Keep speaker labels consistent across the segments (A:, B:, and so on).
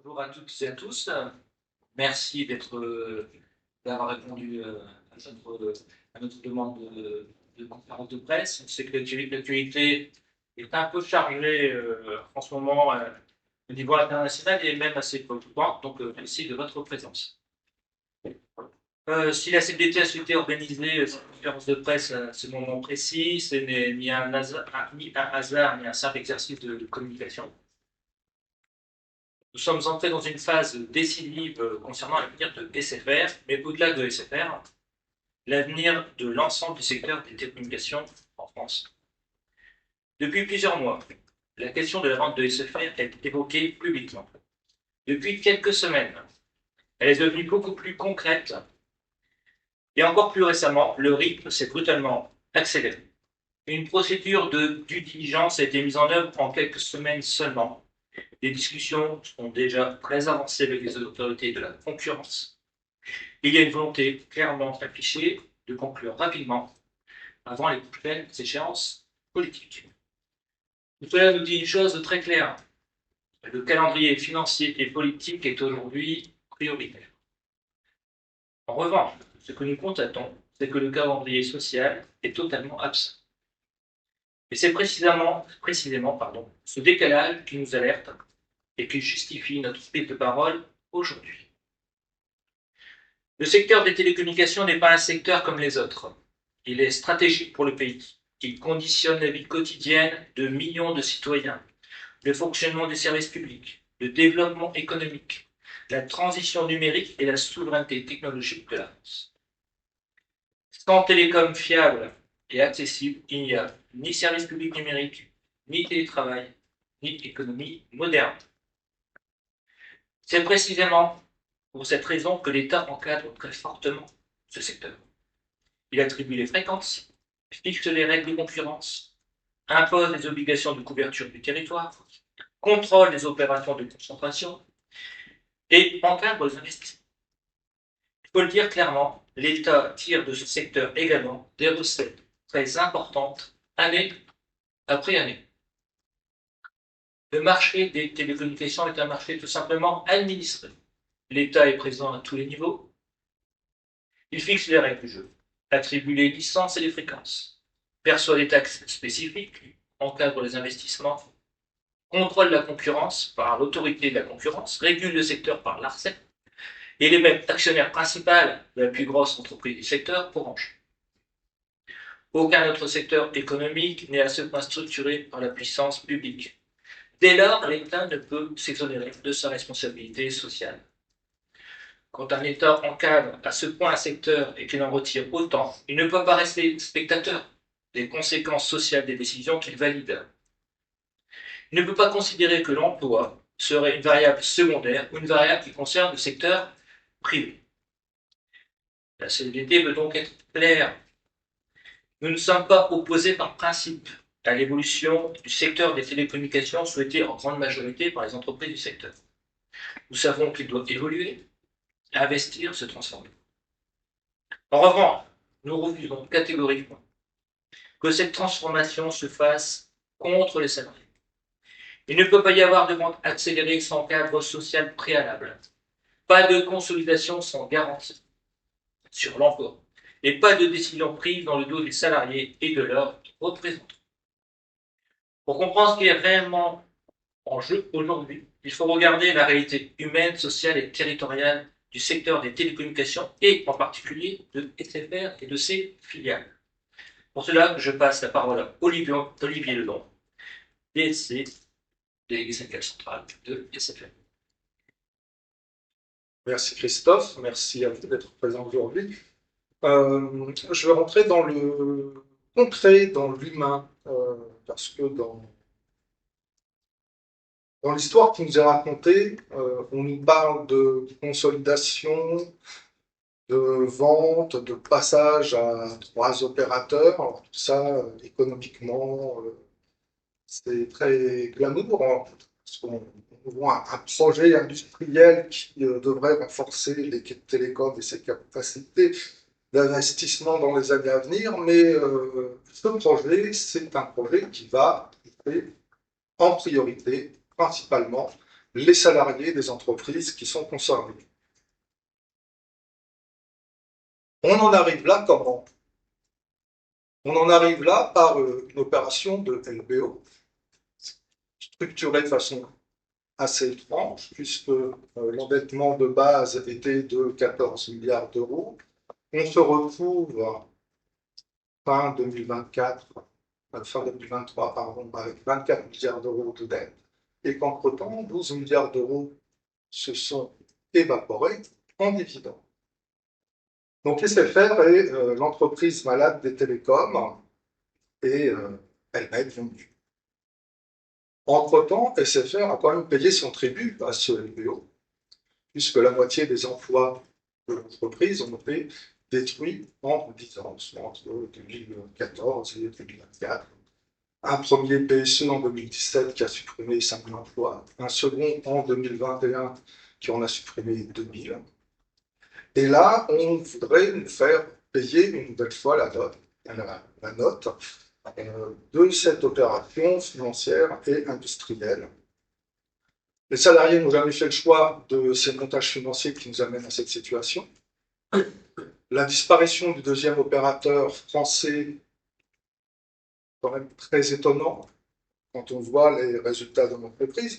A: Bonjour à toutes et à tous. Merci d'avoir répondu à notre demande de conférence de presse. On sait que l'actualité est un peu chargée en ce moment au niveau international et même assez préoccupante. Donc, merci de votre présence. Si la CFDT a souhaité organiser cette conférence de presse à ce moment précis, ce n'est ni un hasard, ni un simple exercice de communication. Nous sommes entrés dans une phase décisive concernant l'avenir de SFR, mais au-delà de SFR, l'avenir de l'ensemble du secteur des télécommunications en France. Depuis plusieurs mois, la question de la vente de SFR est évoquée publiquement. Depuis quelques semaines, elle est devenue beaucoup plus concrète et encore plus récemment, le rythme s'est brutalement accéléré. Une procédure de due diligence a été mise en œuvre en quelques semaines seulement. Les discussions sont déjà très avancées avec les autorités de la concurrence. Il y a une volonté clairement affichée de conclure rapidement avant les prochaines échéances politiques. Tout cela nous dit une chose très claire. Le calendrier financier et politique est aujourd'hui prioritaire. En revanche, ce que nous constatons, c'est que le calendrier social est totalement absent. Et c'est précisément ce décalage qui nous alerte et qui justifie notre prise de parole aujourd'hui. Le secteur des télécommunications n'est pas un secteur comme les autres. Il est stratégique pour le pays. Il conditionne la vie quotidienne de millions de citoyens, le fonctionnement des services publics, le développement économique, la transition numérique et la souveraineté technologique de la France. Sans télécom fiable et accessible, il n'y a ni service public numérique, ni télétravail, ni économie moderne. C'est précisément pour cette raison que l'État encadre très fortement ce secteur. Il attribue les fréquences, fixe les règles de concurrence, impose les obligations de couverture du territoire, contrôle les opérations de concentration et encadre les investissements. Il faut le dire clairement, l'État tire de ce secteur également des recettes très importantes année après année. Le marché des télécommunications est un marché tout simplement administré. L'État est présent à tous les niveaux. Il fixe les règles du jeu, attribue les licences et les fréquences, perçoit des taxes spécifiques, encadre les investissements, contrôle la concurrence par l'autorité de la concurrence, régule le secteur par l'ARCEP, et les mêmes actionnaires principaux de la plus grosse entreprise du secteur, Orange. Aucun autre secteur économique n'est à ce point structuré par la puissance publique. Dès lors, l'État ne peut s'exonérer de sa responsabilité sociale. Quand un État encadre à ce point un secteur et qu'il en retire autant, il ne peut pas rester spectateur des conséquences sociales des décisions qu'il valide. Il ne peut pas considérer que l'emploi serait une variable secondaire ou une variable qui concerne le secteur privé. La CFDT veut donc être claire. Nous ne sommes pas opposés par principe à l'évolution du secteur des télécommunications souhaitée en grande majorité par les entreprises du secteur. Nous savons qu'il doit évoluer, investir, se transformer. En revanche, nous refusons catégoriquement que cette transformation se fasse contre les salariés. Il ne peut pas y avoir de vente accélérée sans cadre social préalable, pas de consolidation sans garantie sur l'emploi, et pas de décision prise dans le dos des salariés et de leurs représentants. Pour comprendre ce qui est réellement en jeu aujourd'hui, il faut regarder la réalité humaine, sociale et territoriale du secteur des télécommunications et en particulier de SFR et de ses filiales. Pour cela, je passe la parole à Olivier Ledon, DSC, délégué syndical central de SFR.
B: Merci Christophe, merci à vous d'être présent aujourd'hui. Je vais rentrer dans le concret, dans l'humain, parce que dans l'histoire qui nous est racontée, on nous parle de consolidation, de vente, de passage à 3 opérateurs. Alors, tout ça, économiquement, c'est très glamour, hein, parce qu'on voit un projet industriel qui devrait renforcer les télécoms et ses capacités d'investissement dans les années à venir, mais ce projet, c'est un projet qui va traiter en priorité, principalement, les salariés des entreprises qui sont concernées. On en arrive là comment? On en arrive là par une opération de LBO, structurée de façon assez étrange, puisque l'endettement de base était de 14 milliards d'euros. On se retrouve fin 2024, fin 2023, pardon, avec 24 milliards d'euros de dette, et qu'entre-temps, 12 milliards d'euros se sont évaporés en dividendes. Donc SFR est l'entreprise malade des télécoms, et elle va être vendue. Entre-temps, SFR a quand même payé son tribut à ce LBO, puisque la moitié des emplois de l'entreprise ont été détruits en 10 ans, soit entre 2014 et 2024. Un premier PSE en 2017 qui a supprimé 5 000 emplois, un second en 2021 qui en a supprimé 2 000. Et là, on voudrait nous faire payer une nouvelle fois la note de cette opération financière et industrielle. Les salariés n'ont jamais fait le choix de ces montages financiers qui nous amènent à cette situation. La disparition du deuxième opérateur français, quand même très étonnant quand on voit les résultats de l'entreprise.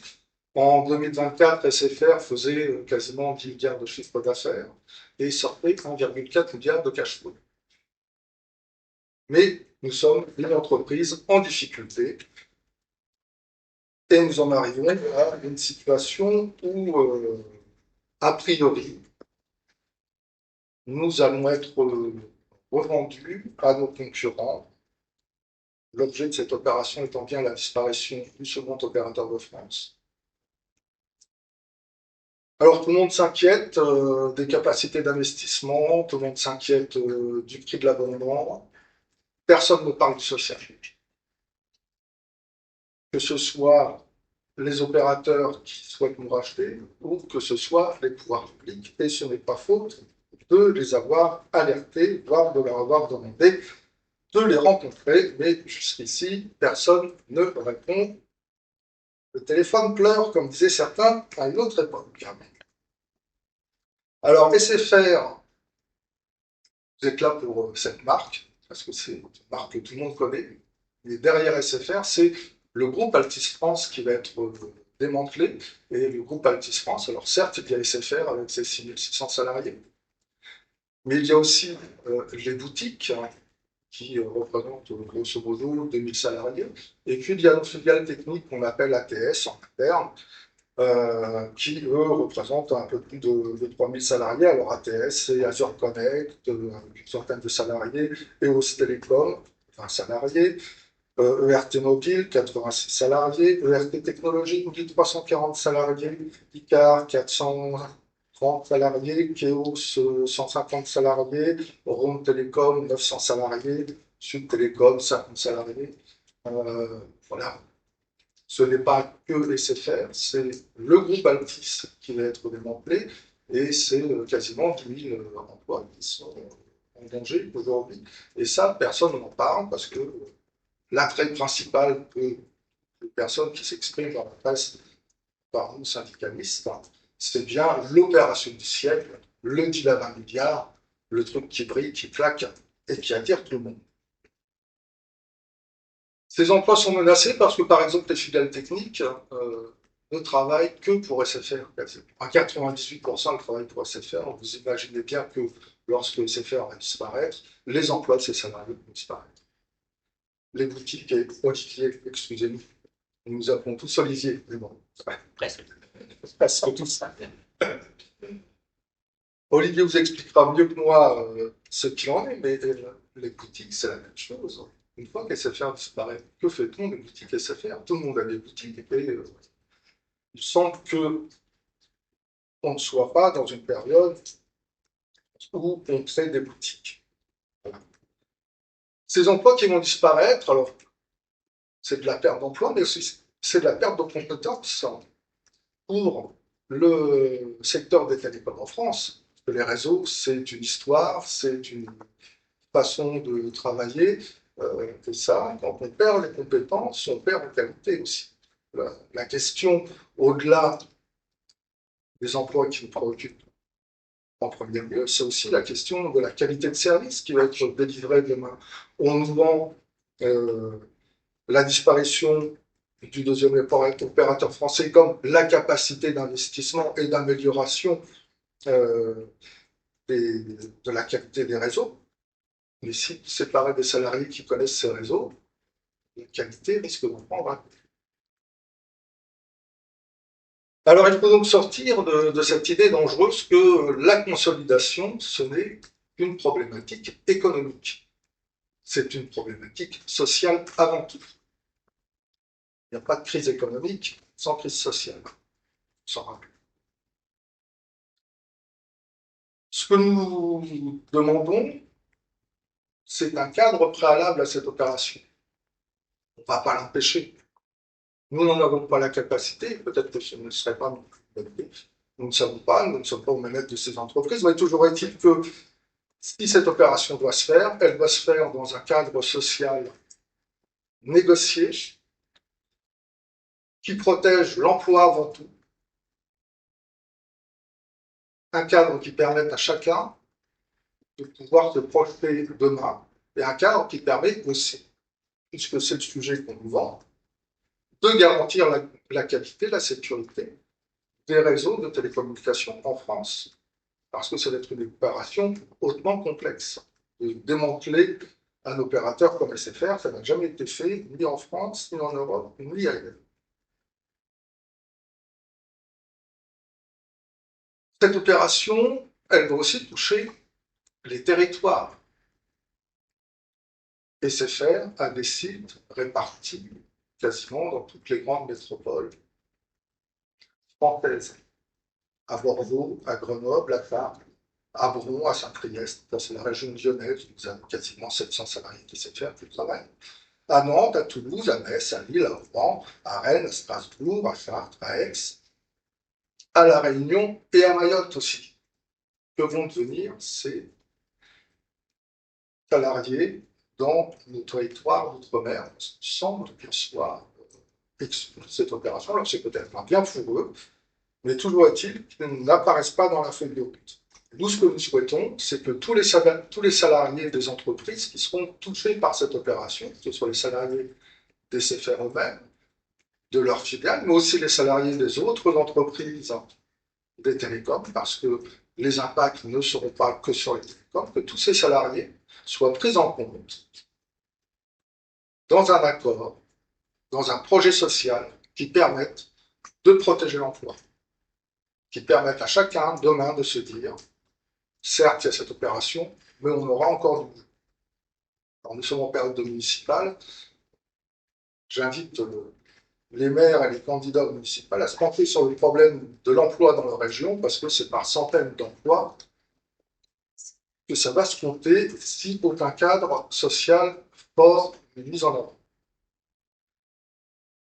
B: En 2024, SFR faisait quasiment 10 milliards de chiffre d'affaires et sortait 1,4 milliard de cash flow. Mais nous sommes une entreprise en difficulté et nous en arrivons à une situation où, a priori, nous allons être revendus à nos concurrents. L'objet de cette opération étant bien la disparition du second opérateur de France. Alors tout le monde s'inquiète des capacités d'investissement, tout le monde s'inquiète du prix de l'abonnement. Personne ne parle du social. Que ce soit les opérateurs qui souhaitent nous racheter ou que ce soit les pouvoirs publics, et ce n'est pas faute de les avoir alertés, voire de leur avoir demandé de les rencontrer, mais jusqu'ici, personne ne répond. Le téléphone pleure, comme disaient certains, à une autre époque. Alors, SFR, vous êtes là pour cette marque, parce que c'est une marque que tout le monde connaît. Et derrière SFR, c'est le groupe Altis France qui va être démantelé. Et le groupe Altis France, alors certes, il y a SFR avec ses 6600 salariés, mais il y a aussi les boutiques qui représentent grosso modo 2000 salariés. Et puis il y a une filiale technique qu'on appelle ATS en interne, qui, eux, représentent un peu plus de 3000 salariés. Alors ATS, c'est Azure Connect, une centaine de salariés, EOS Telecom, 20 salariés, ERT Mobile, 86 salariés, ERT Technologies, 1340 salariés, ICAR, 430 salariés, Keos, 150 salariés, Rome Telecom, 900 salariés, Sud Telecom, 50 salariés. Voilà. Ce n'est pas que SFR, c'est le groupe Altis qui va être démantelé et c'est quasiment 10 000 emplois qui sont en danger aujourd'hui. Et ça, personne n'en parle parce que l'attrait principal des personnes qui s'expriment dans la presse par nous syndicalistes, c'est bien l'opération du siècle, le deal à 20 milliards, le truc qui brille, qui claque et qui attire tout le monde. Ces emplois sont menacés parce que, par exemple, les filiales techniques ne travaillent que pour SFR. À 98%, elles travaillent pour SFR. Vous imaginez bien que lorsque SFR va disparaître, les emplois de ces salariés vont disparaître. Les boutiques et Olivier, excusez-nous, nous appelons tous Olivier, mais bon, presque tout ça. Olivier vous expliquera mieux que moi ce qu'il en est, mais les boutiques, c'est la même chose. Une fois qu'SFR disparaît, que fait-on des boutiques SFR? Tout le monde a des boutiques et il semble que on ne soit pas dans une période où on crée des boutiques. Voilà. Ces emplois qui vont disparaître, alors c'est de la perte d'emploi, mais aussi c'est de la perte de compétences pour le secteur des télécoms en France. Parce que les réseaux, c'est une histoire, c'est une façon de travailler. Et ça, quand on perd les compétences, on perd en qualité aussi. La question, au-delà des emplois qui nous préoccupent en premier lieu, c'est aussi la question de la qualité de service qui va être délivrée demain. On nous vend la disparition du deuxième opérateur français comme la capacité d'investissement et d'amélioration de la qualité des réseaux. Mais si vous séparez des salariés qui connaissent ces réseaux, la qualité risque de prendre un coup. Alors il faut donc sortir de cette idée dangereuse que la consolidation, ce n'est qu'une problématique économique. C'est une problématique sociale avant tout. Il n'y a pas de crise économique sans crise sociale. Sans rappel. Ce que nous demandons, c'est un cadre préalable à cette opération. On ne va pas l'empêcher. Nous n'en avons pas la capacité, peut-être que ce ne serait pas nous ne savons pas, nous ne sommes pas aux manettes de ces entreprises, mais toujours est-il que si cette opération doit se faire, elle doit se faire dans un cadre social négocié qui protège l'emploi avant tout, un cadre qui permette à chacun de pouvoir se projeter demain, et un cadre qui permet aussi, puisque c'est le sujet qu'on nous vend, de garantir la qualité, la sécurité des réseaux de télécommunications en France, parce que ça va être une opération hautement complexe. De démanteler un opérateur comme SFR, ça n'a jamais été fait, ni en France, ni en Europe, ni ailleurs. Cette opération, elle doit aussi toucher les territoires. SFR a des sites répartis quasiment dans toutes les grandes métropoles françaises. À Bordeaux, à Grenoble, à Tarbes, à Bron, à Saint-Priest, c'est la région lyonnaise, où vous avez quasiment 700 salariés qui SFR qui travaillent. À Nantes, à Toulouse, à Metz, à Lille, à Rouen, à Rennes, à Strasbourg, à Chartres, à Aix, à La Réunion et à Mayotte aussi, que vont devenir ces salariés dans nos territoires d'outre-mer. Il semble qu'ils soient exclus de cette opération. Alors c'est peut-être un bien pour eux, mais toujours est-il qu'ils n'apparaissent pas dans la feuille de route. Nous, ce que nous souhaitons, c'est que tous les salariés des entreprises qui seront touchés par cette opération, que ce soit les salariés des SFR eux-mêmes, de leurs filiales, mais aussi les salariés des autres entreprises des télécoms, parce que les impacts ne seront pas que sur les télécoms, que tous ces salariés soient pris en compte dans un accord, dans un projet social qui permette de protéger l'emploi, qui permette à chacun demain de se dire, certes, il y a cette opération, mais on aura encore du boulot. Alors, nous sommes en période municipale. J'invite les maires et les candidats municipaux à se pencher sur le problème de l'emploi dans leur région, parce que c'est par centaines d'emplois que ça va se compter si aucun cadre social fort n'est mis en avant.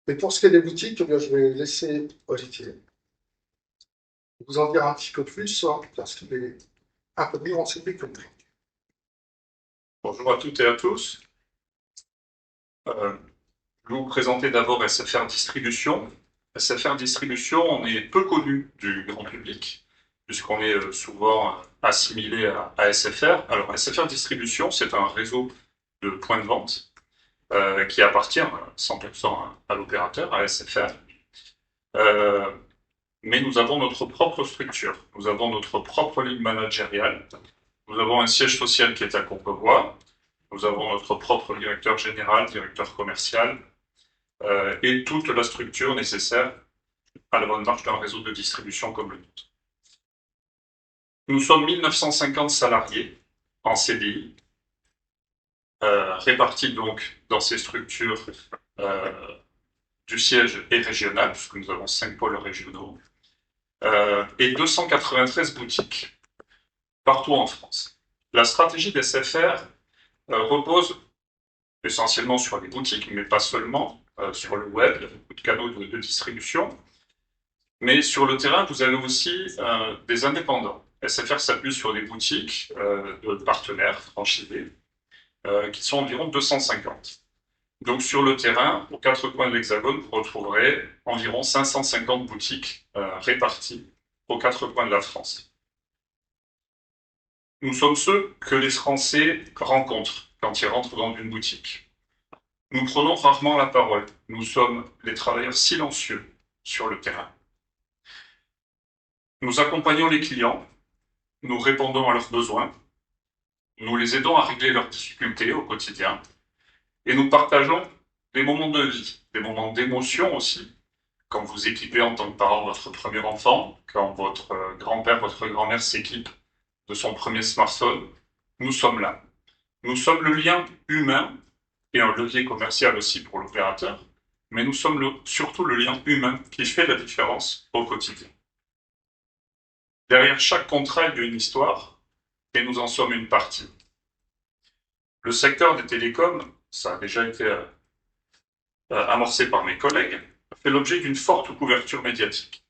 B: Mais pour ce qui est des boutiques, je vais laisser Olivier vous en dire un petit peu plus, parce qu'il est un peu mieux renseigné que nous.
C: Bonjour à toutes et à tous. Je vais vous présenter d'abord SFR Distribution. SFR Distribution, on est peu connu du grand public, puisqu'on est souvent assimilé à SFR. Alors, SFR Distribution, c'est un réseau de points de vente qui appartient 100% à l'opérateur, à SFR. Mais nous avons notre propre structure, nous avons notre propre ligne managériale, nous avons un siège social qui est à Courbevoie, nous avons notre propre directeur général, directeur commercial, et toute la structure nécessaire à la bonne marche d'un réseau de distribution comme le nôtre. Nous sommes 1950 salariés en CDI, répartis donc dans ces structures du siège et régional, puisque nous avons 5 pôles régionaux, et 293 boutiques partout en France. La stratégie des SFR repose essentiellement sur les boutiques, mais pas seulement, sur le web, il y a beaucoup de canaux de distribution. Mais sur le terrain, vous avez aussi des indépendants. SFR s'appuie sur des boutiques de partenaires franchisés, qui sont environ 250. Donc sur le terrain, aux 4 coins de l'Hexagone, vous retrouverez environ 550 boutiques réparties aux quatre coins de la France. Nous sommes ceux que les Français rencontrent quand ils rentrent dans une boutique. Nous prenons rarement la parole. Nous sommes les travailleurs silencieux sur le terrain. Nous accompagnons les clients, nous répondons à leurs besoins, nous les aidons à régler leurs difficultés au quotidien et nous partageons des moments de vie, des moments d'émotion aussi, quand vous équipez en tant que parent votre premier enfant, quand votre grand-père, votre grand-mère s'équipe de son premier smartphone, nous sommes là. Nous sommes le lien humain et un levier commercial aussi pour l'opérateur, mais nous sommes surtout le lien humain qui fait la différence au quotidien. Derrière chaque contrat, il y a une histoire, et nous en sommes une partie. Le secteur des télécoms, ça a déjà été amorcé par mes collègues, fait l'objet d'une forte couverture médiatique.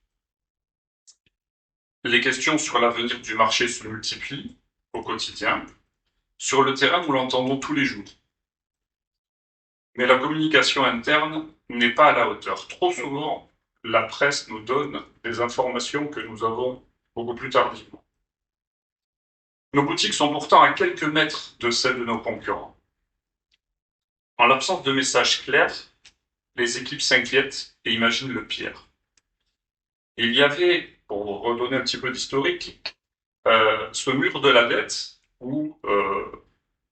C: Les questions sur l'avenir du marché se multiplient au quotidien. Sur le terrain, nous l'entendons tous les jours. Mais la communication interne n'est pas à la hauteur. Trop souvent, la presse nous donne des informations que nous avons beaucoup plus tardivement. Nos boutiques sont pourtant à quelques mètres de celles de nos concurrents. En l'absence de messages clairs, les équipes s'inquiètent et imaginent le pire. Il y avait, pour redonner un petit peu d'historique, ce mur de la dette où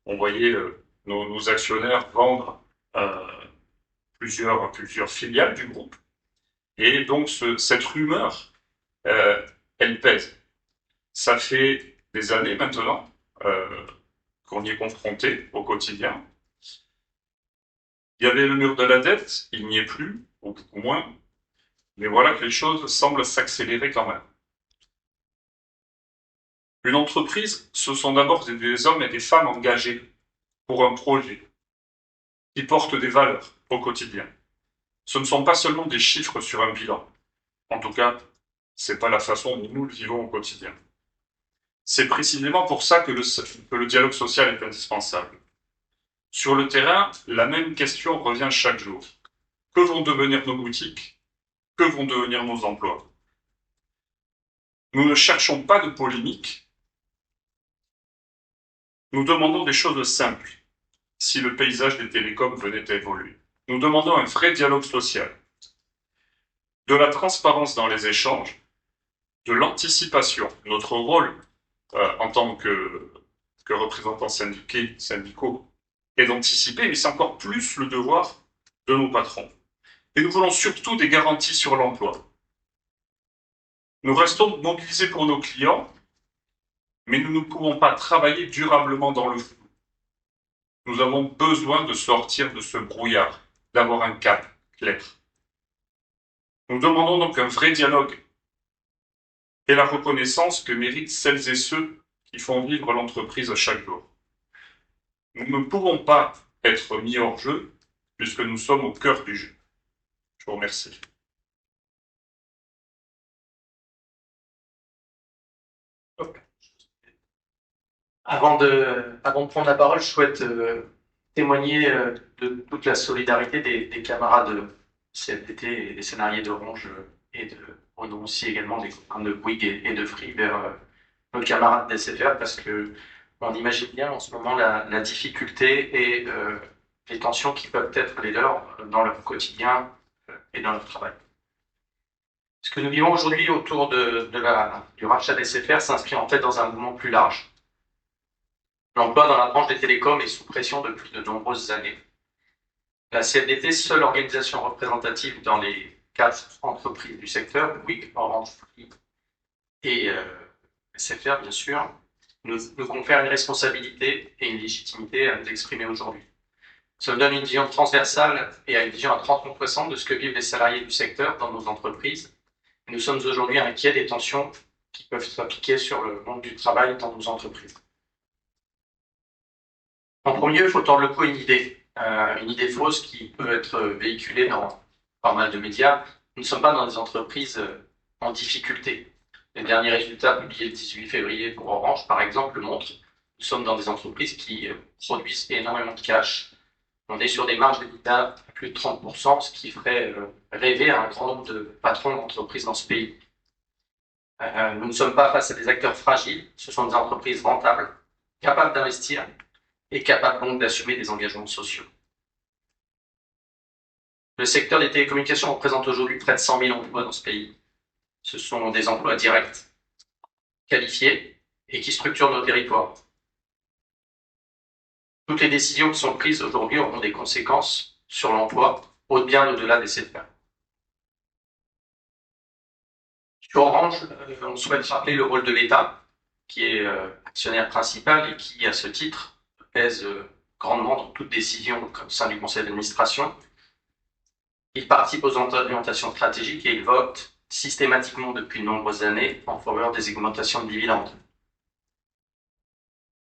C: on voyait nos actionnaires vendre plusieurs filiales du groupe. Et donc cette rumeur, elle pèse. Ça fait des années maintenant qu'on y est confronté au quotidien. Il y avait le mur de la dette, il n'y est plus, ou beaucoup moins. Mais voilà que les choses semblent s'accélérer quand même. Une entreprise, ce sont d'abord des hommes et des femmes engagés pour un projet, qui portent des valeurs au quotidien. Ce ne sont pas seulement des chiffres sur un bilan. En tout cas, c'est pas la façon dont nous le vivons au quotidien. C'est précisément pour ça que le dialogue social est indispensable. Sur le terrain, la même question revient chaque jour. Que vont devenir nos boutiques? Que vont devenir nos emplois? Nous ne cherchons pas de polémique. Nous demandons des choses simples. Si le paysage des télécoms venait à évoluer. Nous demandons un vrai dialogue social. De la transparence dans les échanges, de l'anticipation. Notre rôle en tant que représentants syndicaux est d'anticiper, mais c'est encore plus le devoir de nos patrons. Et nous voulons surtout des garanties sur l'emploi. Nous restons mobilisés pour nos clients, mais nous ne pouvons pas travailler durablement dans le flou. Nous avons besoin de sortir de ce brouillard, d'avoir un cap clair. Nous demandons donc un vrai dialogue et la reconnaissance que méritent celles et ceux qui font vivre l'entreprise chaque jour. Nous ne pouvons pas être mis hors jeu puisque nous sommes au cœur du jeu. Je vous remercie.
D: Avant de prendre la parole, je souhaite témoigner de toute la solidarité des camarades de CFDT et des salariés d'Orange et de Renault aussi également, des copains de Bouygues et de Free vers nos camarades d'SFR parce que on imagine bien en ce moment la difficulté et les tensions qui peuvent être les leurs dans leur quotidien et dans leur travail. Ce que nous vivons aujourd'hui autour du rachat d'SFR s'inscrit en fait dans un mouvement plus large. L'emploi dans la branche des télécoms est sous pression depuis de nombreuses années. La CFDT, seule organisation représentative dans les 4 entreprises du secteur, Bouygues, Orange, Free et SFR bien sûr, nous confère une responsabilité et une légitimité à nous exprimer aujourd'hui. Ça nous donne une vision transversale et une vision à 360 de ce que vivent les salariés du secteur dans nos entreprises. Nous sommes aujourd'hui inquiets des tensions qui peuvent s'appliquer sur le monde du travail dans nos entreprises. En premier lieu, il faut tordre le cou à une idée fausse qui peut être véhiculée dans pas mal de médias. Nous ne sommes pas dans des entreprises en difficulté. Les derniers résultats publiés le 18 février pour Orange, par exemple, le montrent. Nous sommes dans des entreprises qui produisent énormément de cash. On est sur des marges d'EBITDA à plus de 30%, ce qui ferait rêver à un grand nombre de patrons d'entreprises dans ce pays. Nous ne sommes pas face à des acteurs fragiles, ce sont des entreprises rentables, capables d'investir et capables donc d'assumer des engagements sociaux. Le secteur des télécommunications représente aujourd'hui près de 100 000 emplois dans ce pays. Ce sont des emplois directs, qualifiés et qui structurent nos territoires. Toutes les décisions qui sont prises aujourd'hui auront des conséquences sur l'emploi, bien au-delà des secteurs. Sur Orange, on souhaite rappeler le rôle de l'État, qui est actionnaire principal et qui, à ce titre, pèse grandement dans toute décision au sein du conseil d'administration. Il participe aux orientations stratégiques et il vote systématiquement depuis de nombreuses années en faveur des augmentations de dividendes.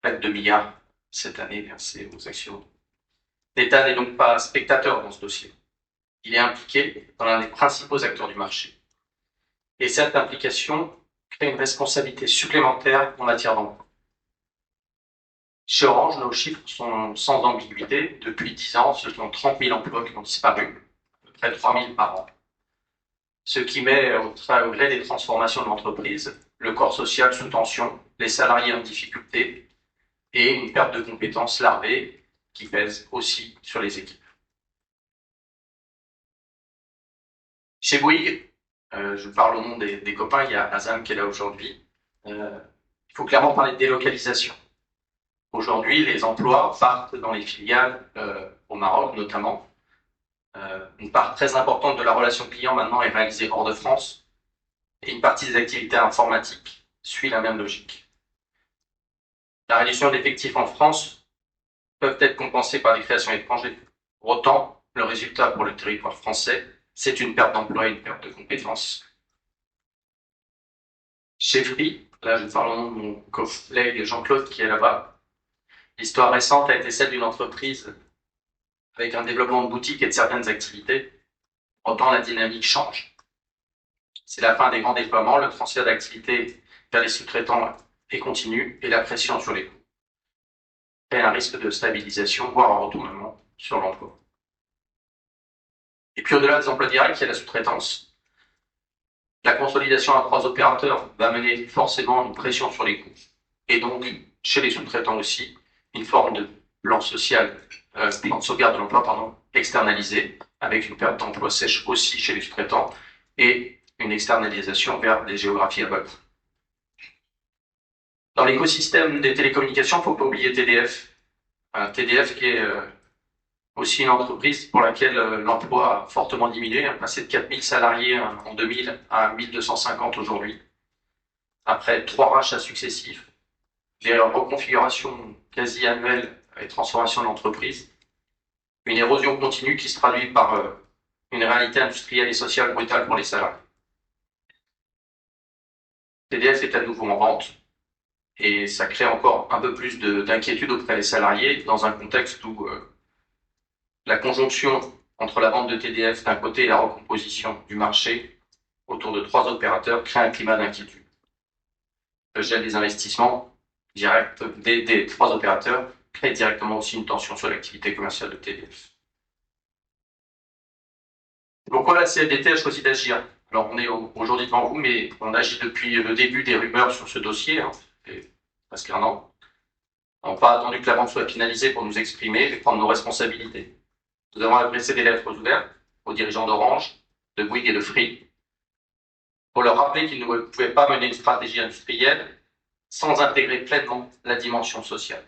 D: Près de 2 milliards cette année versés aux actionnaires. L'État n'est donc pas spectateur dans ce dossier. Il est impliqué dans l'un des principaux acteurs du marché. Et cette implication crée une responsabilité supplémentaire en matière d'emploi. Chez Orange, nos chiffres sont sans ambiguïté. Depuis 10 ans, ce sont 30 000 emplois qui ont disparu, à peu près 3 000 par an. Ce qui met au gré des transformations de l'entreprise le corps social sous tension, les salariés en difficulté et une perte de compétences larvée qui pèse aussi sur les équipes. Chez Bouygues, je parle au nom des copains, il y a Azam qui est là aujourd'hui. Il faut clairement parler de délocalisation. Aujourd'hui, les emplois partent dans les filiales au Maroc notamment. Une part très importante de la relation client maintenant est réalisée hors de France et une partie des activités informatiques suit la même logique. La réduction d'effectifs en France peut être compensée par des créations étrangères. Pour autant, le résultat pour le territoire français, c'est une perte d'emploi et une perte de compétences. Chez Free, là je parle au nom de mon collègue Jean-Claude qui est là-bas, l'histoire récente a été celle d'une entreprise avec un développement de boutiques et de certaines activités. Pourtant, la dynamique change. C'est la fin des grands déploiements, le transfert d'activités vers les sous-traitants est continu et la pression sur les coûts. Il y a un risque de stabilisation, voire un retournement sur l'emploi. Et puis au-delà des emplois directs, il y a la sous-traitance. La consolidation à 3 opérateurs va mener forcément une pression sur les coûts. Et donc, chez les sous-traitants aussi, une forme de plan social, plan de sauvegarde de l'emploi, externalisé, avec une perte d'emploi sèche aussi chez les sous-traitants et une externalisation vers des géographies à bas coût. Dans l'écosystème des télécommunications, il ne faut pas oublier TDF. TDF qui est aussi une entreprise pour laquelle l'emploi a fortement diminué, passé de 4000 salariés en 2000 à 1250 aujourd'hui, après 3 rachats successifs, des reconfigurations quasi annuelles et transformations de l'entreprise, une érosion continue qui se traduit par une réalité industrielle et sociale brutale pour les salariés. TDF est à nouveau en vente et ça crée encore un peu plus d'inquiétude auprès des salariés dans un contexte où la conjonction entre la vente de TDF d'un côté et la recomposition du marché autour de 3 opérateurs crée un climat d'inquiétude. Le gel des investissements directs des 3 opérateurs crée directement aussi une tension sur l'activité commerciale de TDF. Pourquoi la CFDT a choisi d'agir? Alors on est aujourd'hui devant vous, mais on agit depuis le début des rumeurs sur ce dossier, presque 1 an. On n'a pas attendu que la vente soit finalisée pour nous exprimer et prendre nos responsabilités. Nous avons adressé des lettres ouvertes aux dirigeants d'Orange, de Bouygues et de Free pour leur rappeler qu'ils ne pouvaient pas mener une stratégie industrielle sans intégrer pleinement la dimension sociale.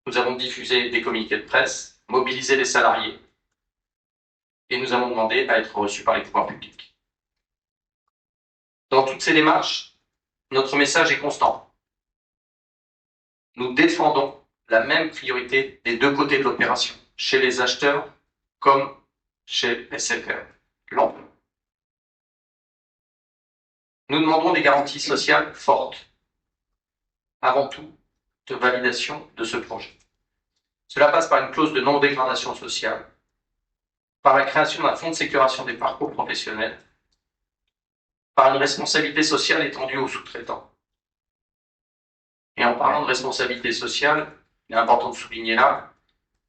D: Nous avons diffusé des communiqués de presse, mobilisé les salariés et nous avons demandé à être reçus par les pouvoirs publics. Dans toutes ces démarches, notre message est constant. Nous défendons la même priorité des 2 côtés de l'opération, chez les acheteurs comme chez SFR, l'emploi. Nous demandons des garanties sociales fortes, avant tout de validation de ce projet. Cela passe par une clause de non-dégradation sociale, par la création d'un fonds de sécurisation des parcours professionnels, par une responsabilité sociale étendue aux sous-traitants. Et en parlant de responsabilité sociale, il est important de souligner là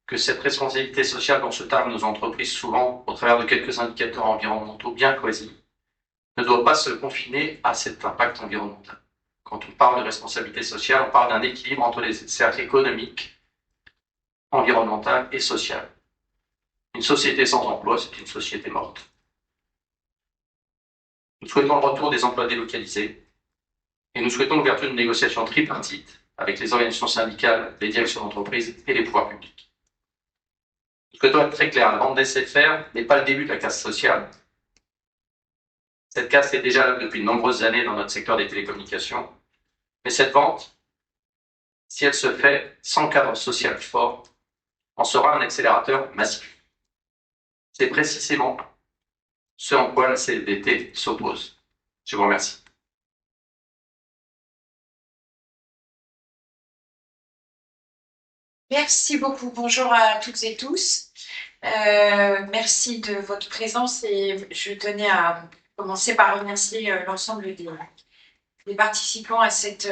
D: que cette responsabilité sociale dont se targuent nos entreprises souvent au travers de quelques indicateurs environnementaux bien choisis ne doit pas se confiner à cet impact environnemental. Quand on parle de responsabilité sociale, on parle d'un équilibre entre les cercles économiques, environnemental et social. Une société sans emploi, c'est une société morte. Nous souhaitons le retour des emplois délocalisés et nous souhaitons l'ouverture d'une négociation tripartite avec les organisations syndicales, les directions d'entreprise et les pouvoirs publics. Nous souhaitons être très clairs, la vente des SFR n'est pas le début de la casse sociale. Cette casse est déjà là depuis de nombreuses années dans notre secteur des télécommunications. Mais cette vente, si elle se fait sans cadre social fort, en sera un accélérateur massif. C'est précisément ce en quoi la CFDT s'oppose. Je vous remercie.
E: Merci beaucoup. Bonjour à toutes et tous. Merci de votre présence et je tenais à commencer par remercier l'ensemble des participants à cette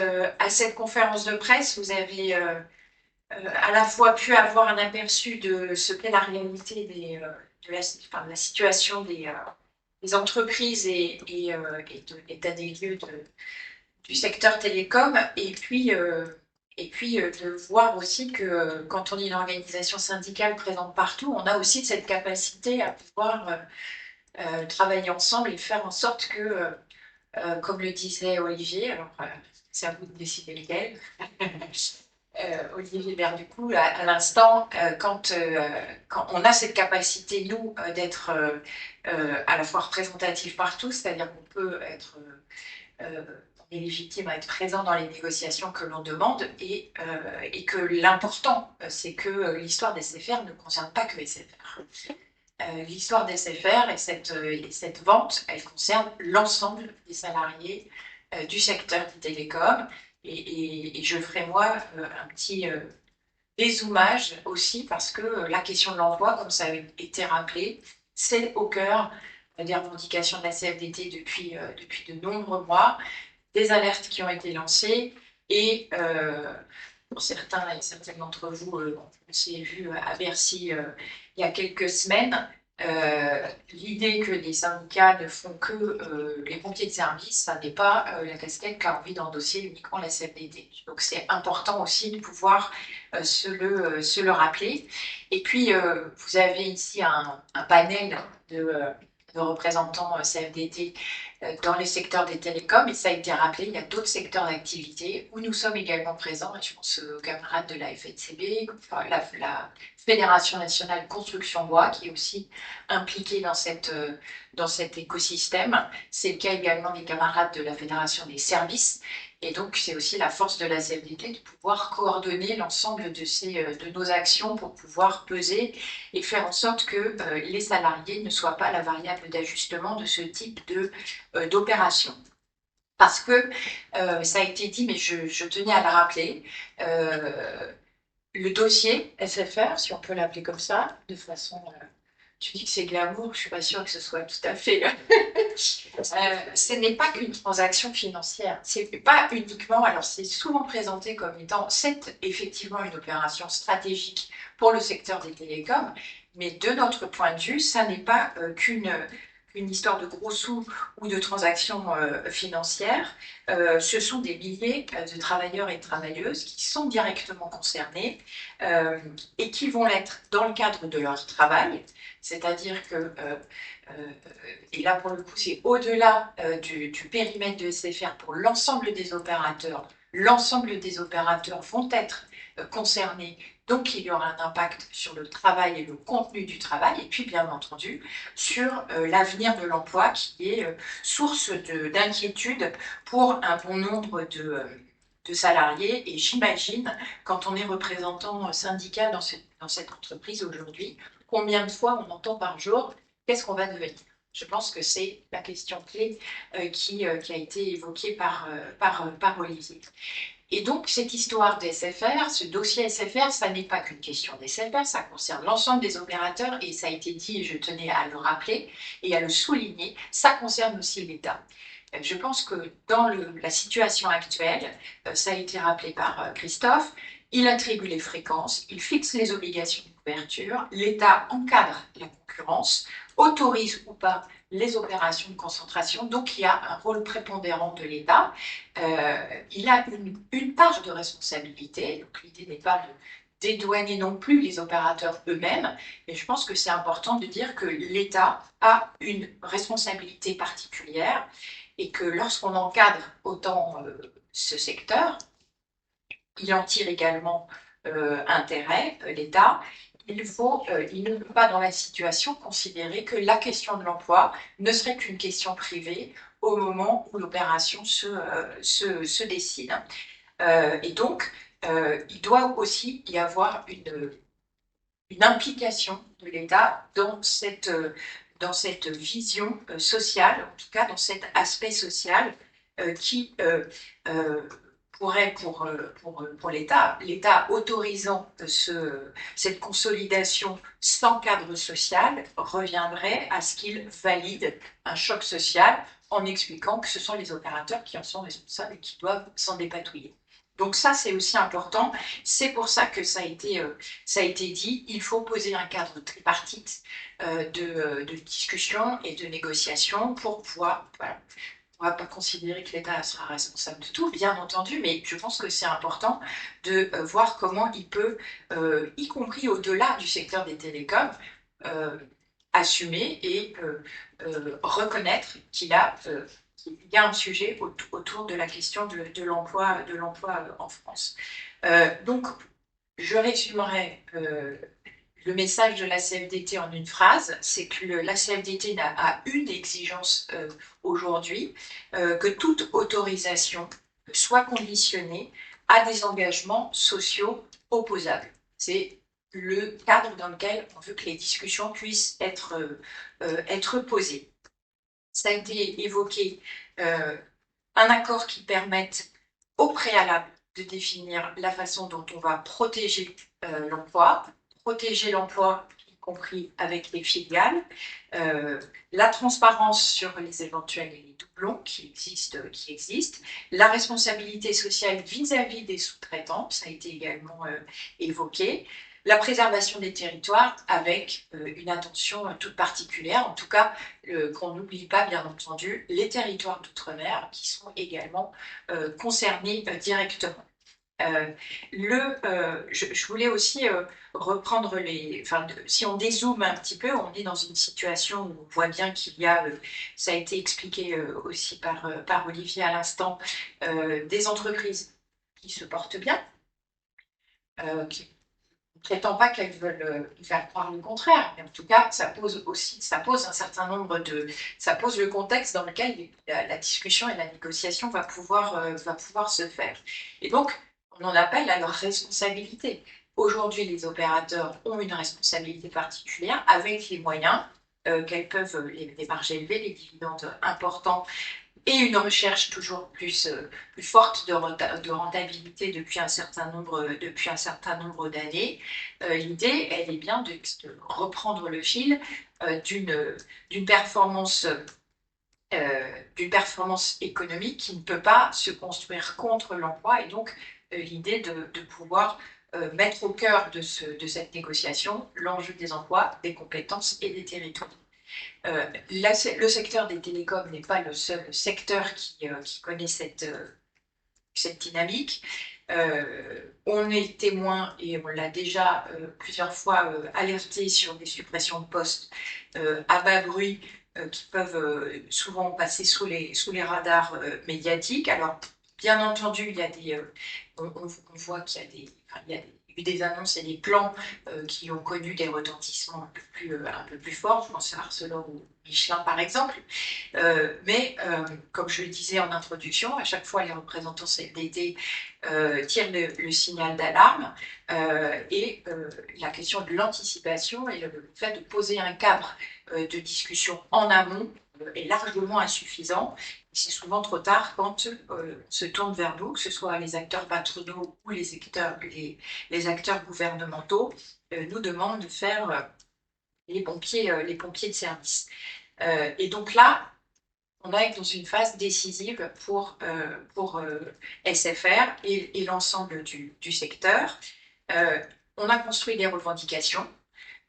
E: conférence de presse. Vous avez à la fois pu avoir un aperçu de ce qu'est la réalité de la situation des entreprises et de l'état des lieux du secteur télécom, et puis de voir aussi que quand on est une organisation syndicale présente partout, on a aussi cette capacité à pouvoir travailler ensemble et faire en sorte que, comme le disait Olivier, alors c'est à vous de décider lequel, Olivier Bert, du coup, à l'instant, quand on a cette capacité, nous, d'être à la fois représentatif partout, c'est-à-dire qu'on peut être on est légitime à être présent dans les négociations que l'on demande, et que l'important, c'est que l'histoire des SFR ne concerne pas que SFR. L'histoire des SFR et cette vente, elle concerne l'ensemble des salariés du secteur des télécoms. Et je ferai moi un petit dézoomage aussi, parce que la question de l'emploi, comme ça a été rappelé, c'est au cœur des revendications de la CFDT depuis de nombreux mois, des alertes qui ont été lancées, et pour certains et certaines d'entre vous, on s'est vu à Bercy il y a quelques semaines. L'idée que les syndicats ne font que les pompiers de service, ça n'est pas la casquette qu'a envie d'endosser uniquement la CFDT. Donc c'est important aussi de pouvoir se le rappeler. Et puis vous avez ici un panel de représentants CFDT dans les secteurs des télécoms, et ça a été rappelé, il y a d'autres secteurs d'activité où nous sommes également présents. Je pense aux camarades de la FNCB, enfin, la Fédération nationale construction bois, qui est aussi impliquée dans cet écosystème. C'est le cas également des camarades de la Fédération des services. Et donc, c'est aussi la force de la CFDT de pouvoir coordonner l'ensemble de nos actions pour pouvoir peser et faire en sorte que les salariés ne soient pas la variable d'ajustement de ce type d'opération. Parce que, ça a été dit, mais je tenais à le rappeler, le dossier SFR, si on peut l'appeler comme ça, de façon... tu dis que c'est glamour, je ne suis pas sûre que ce soit tout à fait... ce n'est pas qu'une transaction financière. C'est pas uniquement... Alors, c'est souvent présenté comme étant, c'est effectivement une opération stratégique pour le secteur des télécoms, mais de notre point de vue, ça n'est pas qu'une histoire de gros sous ou de transactions financières. Ce sont des milliers de travailleurs et de travailleuses qui sont directement concernés et qui vont l'être dans le cadre de leur travail. C'est-à-dire que, et là pour le coup c'est au-delà du périmètre de SFR pour l'ensemble des opérateurs. L'ensemble des opérateurs vont être concernés, donc il y aura un impact sur le travail et le contenu du travail, et puis bien entendu sur l'avenir de l'emploi, qui est source d'inquiétude pour un bon nombre de salariés. Et j'imagine, quand on est représentant syndical dans cette entreprise aujourd'hui, combien de fois on entend par jour « qu'est-ce qu'on va devenir ?» Je pense que c'est la question clé qui a été évoquée par Olivier. Et donc, cette histoire des SFR, ce dossier SFR, ça n'est pas qu'une question des SFR, ça concerne l'ensemble des opérateurs, et ça a été dit, et je tenais à le rappeler et à le souligner, ça concerne aussi l'État. Je pense que dans la situation actuelle, ça a été rappelé par Christophe, il attribue les fréquences, il fixe les obligations de couverture, l'État encadre la concurrence, autorise ou pas les opérations de concentration, donc il y a un rôle prépondérant de l'État. Il a une part de responsabilité, donc l'idée n'est pas de dédouaner non plus les opérateurs eux-mêmes, mais je pense que c'est important de dire que l'État a une responsabilité particulière et que lorsqu'on encadre autant ce secteur, il en tire également intérêt, l'État. Il ne peut pas dans la situation considérer que la question de l'emploi ne serait qu'une question privée au moment où l'opération se décide. Et donc, il doit aussi y avoir une implication de l'État dans cette vision sociale, en tout cas dans cet aspect social qui pourrait pour l'État autorisant cette consolidation sans cadre social reviendrait à ce qu'il valide un choc social en expliquant que ce sont les opérateurs qui en sont responsables et qui doivent s'en dépatouiller. Donc ça, c'est aussi important. C'est pour ça que ça a été dit. Il faut poser un cadre tripartite de discussion et de négociation pour pouvoir... Voilà. On ne va pas considérer que l'État sera responsable de tout, bien entendu, mais je pense que c'est important de voir comment il peut, y compris au-delà du secteur des télécoms, assumer et reconnaître qu'il y a un sujet autour de la question de l'emploi en France. Donc, je résumerai le message de la CFDT en une phrase, c'est que la CFDT a une exigence aujourd'hui, que toute autorisation soit conditionnée à des engagements sociaux opposables. C'est le cadre dans lequel on veut que les discussions puissent être posées. Ça a été évoqué, un accord qui permette au préalable de définir la façon dont on va protéger l'emploi, y compris avec les filiales, la transparence sur les éventuels et les doublons qui existent, la responsabilité sociale vis-à-vis des sous-traitants, ça a été également évoqué, la préservation des territoires avec une attention toute particulière, en tout cas qu'on n'oublie pas bien entendu les territoires d'outre-mer qui sont également concernés directement. Je voulais aussi reprendre si on dézoome un petit peu, on est dans une situation où on voit bien qu'il y a, ça a été expliqué aussi par Olivier à l'instant, des entreprises qui se portent bien, qui ne prétendent pas qu'elles veulent faire croire le contraire, mais en tout cas, ça pose le contexte dans lequel la discussion et la négociation va pouvoir se faire. Et donc, on en appelle à leur responsabilité. Aujourd'hui, les opérateurs ont une responsabilité particulière avec les moyens qu'elles peuvent, les marges élevées, les dividendes importants et une recherche toujours plus forte de rentabilité depuis un certain nombre d'années. L'idée, elle est bien de reprendre le fil d'une performance économique qui ne peut pas se construire contre l'emploi et donc l'idée de pouvoir mettre au cœur de cette négociation l'enjeu des emplois, des compétences et des territoires. Le secteur des télécoms n'est pas le seul secteur qui connaît cette dynamique. On est témoin, et on l'a déjà plusieurs fois alerté sur des suppressions de postes à bas bruit qui peuvent souvent passer sous les radars médiatiques. Alors, bien entendu, il y a on voit qu'il y a eu des annonces et des plans qui ont connu des retentissements un peu plus forts. Je pense à Arcelor ou Michelin, par exemple. Mais, comme je le disais en introduction, à chaque fois, les représentants CFDT tirent le signal d'alarme et la question de l'anticipation et le fait de poser un cadre de discussion en amont est largement insuffisant. C'est souvent trop tard quand on se tourne vers nous, que ce soit les acteurs patronaux ou les acteurs gouvernementaux, nous demandent de faire les pompiers de service. Et donc là, on arrive dans une phase décisive pour SFR et l'ensemble du secteur. On a construit des revendications.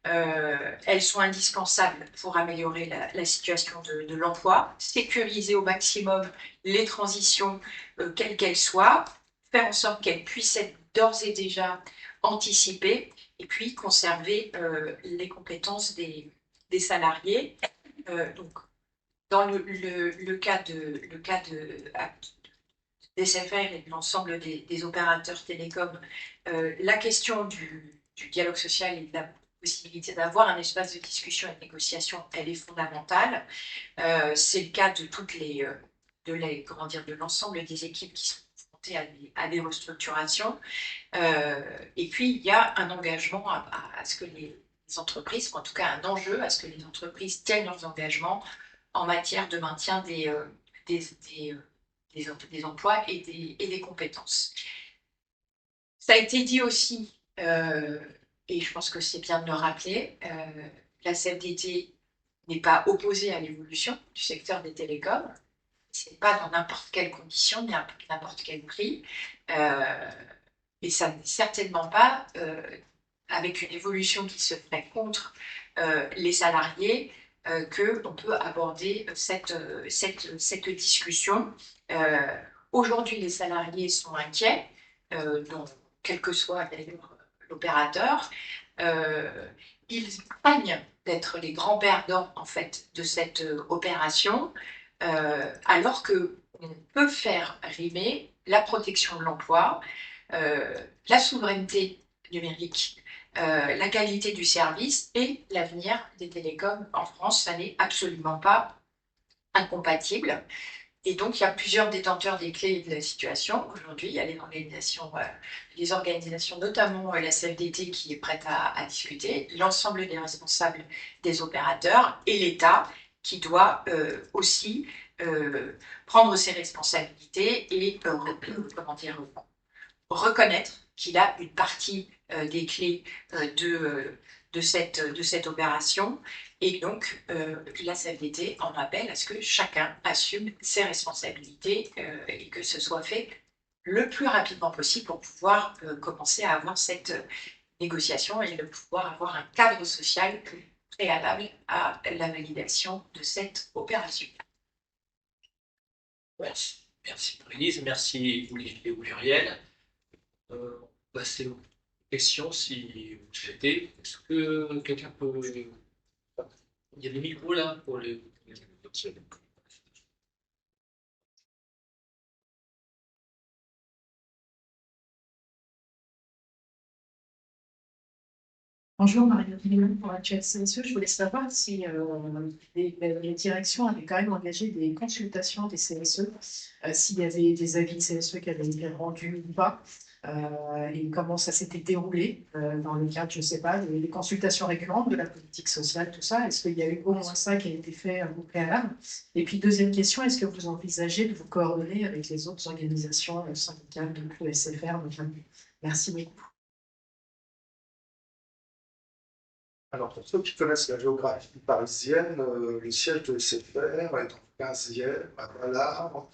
E: Elles sont indispensables pour améliorer la situation de l'emploi, sécuriser au maximum les transitions, quelles qu'elles soient, faire en sorte qu'elles puissent être d'ores et déjà anticipées, et puis conserver les compétences des salariés. Donc, dans le cas des SFR et de l'ensemble des opérateurs télécoms, la question du dialogue social et de la possibilité d'avoir un espace de discussion et de négociation, elle est fondamentale. C'est le cas de de l'ensemble des équipes qui sont confrontées à des restructurations. Et puis, il y a un engagement à ce que les entreprises, en tout cas un enjeu à ce que les entreprises tiennent leurs engagements en matière de maintien des emplois et des compétences. Ça a été dit aussi, et je pense que c'est bien de le rappeler, la CFDT n'est pas opposée à l'évolution du secteur des télécoms. Ce n'est pas dans n'importe quelle condition, ni à n'importe quel prix. Et ça n'est certainement pas avec une évolution qui se fait contre les salariés qu'on peut aborder cette discussion. Aujourd'hui, les salariés sont inquiets, quel que soit d'ailleurs l'opérateur. Ils craignent d'être les grands perdants en fait, de cette opération, alors qu'on peut faire rimer la protection de l'emploi, la souveraineté numérique, la qualité du service et l'avenir des télécoms en France. Ça n'est absolument pas incompatible. Et donc, il y a plusieurs détenteurs des clés de la situation. Aujourd'hui, il y a les organisations, notamment la CFDT, qui est prête à discuter, l'ensemble des responsables des opérateurs et l'État, qui doit aussi prendre ses responsabilités et reconnaître qu'il a une partie des clés de cette opération. Et donc, la CFDT en appelle à ce que chacun assume ses responsabilités et que ce soit fait le plus rapidement possible pour pouvoir commencer à avoir cette négociation et de pouvoir avoir un cadre social préalable à la validation de cette opération.
A: Merci. Merci Marie-Lise, merci Olivier ou Muriel. On va passer aux questions si vous le souhaitez. Est-ce que quelqu'un peut... Il y a des micros là pour les...
F: Bonjour, Marie-Laure pour Actuel CSE. Je voulais savoir si les directions avaient quand même engagé des consultations des CSE, s'il y avait des avis de CSE qui avaient été rendus ou pas, et comment ça s'était déroulé dans le cadre, je ne sais pas, des consultations récurrentes de la politique sociale, tout ça. Est-ce qu'il y a eu au moins ça qui a été fait au préalable? Et puis, deuxième question, est-ce que vous envisagez de vous coordonner avec les autres organisations syndicales, donc le SFR notamment? Merci beaucoup.
B: Alors, pour ceux qui connaissent la géographie parisienne, le siège de SFR est dans le 15e, à Balard,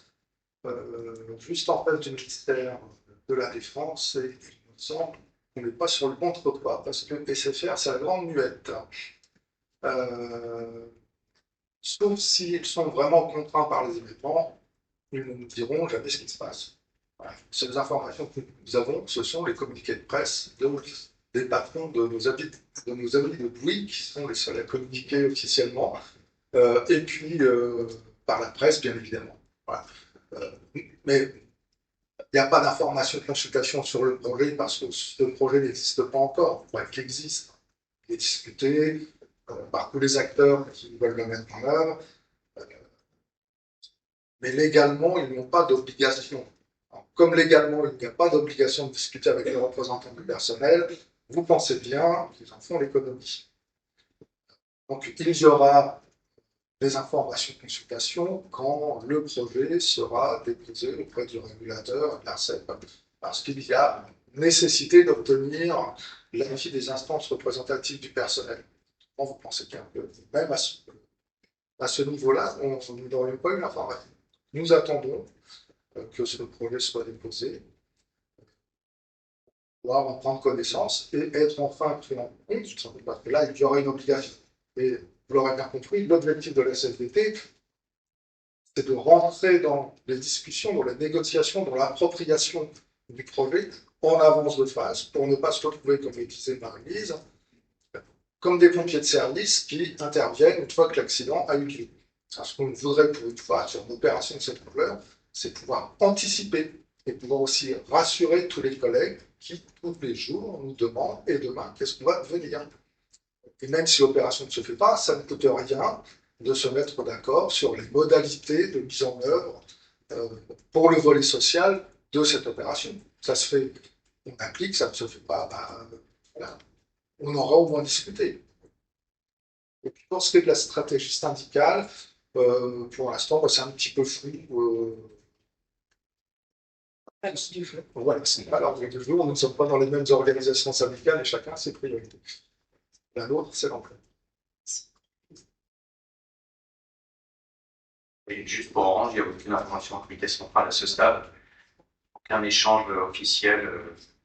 B: juste en face du ministère de la Défense, et il me semble qu'on n'est pas sur le bon trottoir, parce que SFR, c'est la grande muette. Sauf s'ils sont vraiment contraints par les événements, ils ne nous diront jamais ce qui se passe. Voilà. C'est les informations que nous avons, ce sont les communiqués de presse des patrons de nos amis de Bouygues, qui sont les seuls à communiquer officiellement, et puis par la presse, bien évidemment. Voilà. Mais il n'y a pas d'information de consultation sur le projet, parce que ce projet n'existe pas encore. Il qu'il existe. Il est discuté par tous les acteurs qui veulent le mettre en œuvre, mais légalement, ils n'ont pas d'obligation. Comme légalement, il n'y a pas d'obligation de discuter avec les représentants du personnel, vous pensez bien qu'ils en font l'économie. Donc, il y aura des informations de consultation quand le projet sera déposé auprès du régulateur, de l'ARCEP, parce qu'il y a nécessité d'obtenir l'avis des instances représentatives du personnel. Vous pensez bien que même à ce niveau-là, nous n'aurions pas eu l'information. Nous attendons que ce projet soit déposé, pouvoir en prendre connaissance et être enfin pris en compte, parce que là, il y aura une obligation. Et vous l'aurez bien compris, l'objectif de la CFDT, c'est de rentrer dans les discussions, dans les négociations, dans l'appropriation du projet en avance de phase, pour ne pas se retrouver, comme le disait Marie-Lise, comme des pompiers de service qui interviennent une fois que l'accident a eu lieu. Ce qu'on voudrait pour une fois sur une opération de cette ampleur, c'est pouvoir anticiper et pouvoir aussi rassurer tous les collègues qui, tous les jours, nous demandent et demain, qu'est-ce qu'on va devenir. Et même si l'opération ne se fait pas, ça ne coûte rien de se mettre d'accord sur les modalités de mise en œuvre pour le volet social de cette opération. Ça se fait, on applique, ça ne se fait pas, voilà. On aura au moins discuté. Et puis pour ce qui est de la stratégie syndicale, pour l'instant, c'est un petit peu flou. Voilà, c'est pas l'ordre du jour, nous ne sommes pas dans les mêmes organisations syndicales et chacun a ses priorités. La nôtre, c'est l'emploi.
D: Et juste pour Orange, il n'y a aucune information en comité central à ce stade, aucun échange officiel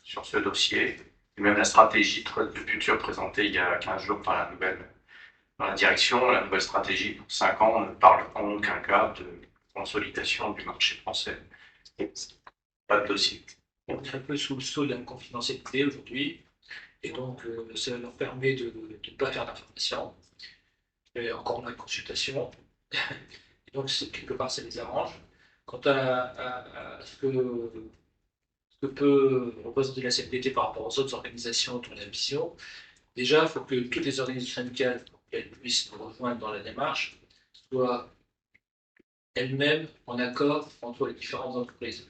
D: sur ce dossier. Et même la stratégie de futur présentée il y a 15 jours par dans la direction, la nouvelle stratégie pour 5 ans ne parle en aucun cas de consolidation du marché français. Pas de dossier.
A: On est un peu sous le sceau de la confidentialité aujourd'hui, et donc ça leur permet de ne pas faire d'informations. Et encore moins de consultation. Et donc quelque part ça les arrange. Quant à ce que peut représenter la CFDT par rapport aux autres organisations autour de la mission, déjà il faut que toutes les organisations syndicales qu'elles puissent nous rejoindre dans la démarche soient elles-mêmes en accord entre les différentes entreprises.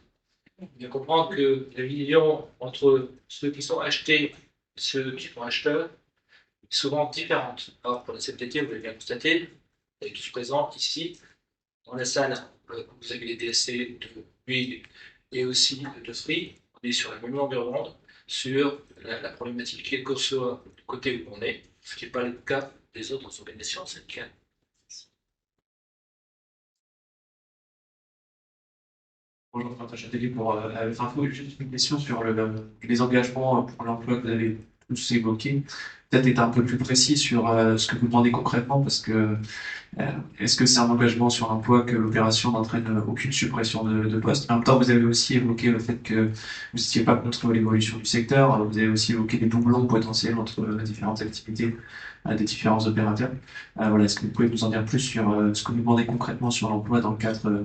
A: Bien comprendre que la vision entre ceux qui sont achetés et ceux qui sont acheteurs est souvent différente. Alors pour la CFDT, vous l'avez bien constaté, vous êtes tous présents ici, dans la salle, vous avez les DSC de Bouygues et aussi de Free. On est sur la même longueur d'onde sur la problématique, quel que soit le côté où on est, ce qui n'est pas le cas des autres organisations syndicales.
G: Bonjour, Quentin Châtelier pour Info. Juste une question sur les engagements pour l'emploi que vous avez tous évoqués. Peut-être être un peu plus précis sur ce que vous demandez concrètement, parce que est-ce que c'est un engagement sur l'emploi que l'opération n'entraîne aucune suppression de postes? En même temps, vous avez aussi évoqué le fait que vous n'étiez pas contre l'évolution du secteur. Vous avez aussi évoqué des doublons potentiels entre différentes activités des différents opérateurs. Voilà, est-ce que vous pouvez nous en dire plus sur ce que vous demandez concrètement sur l'emploi dans le cadre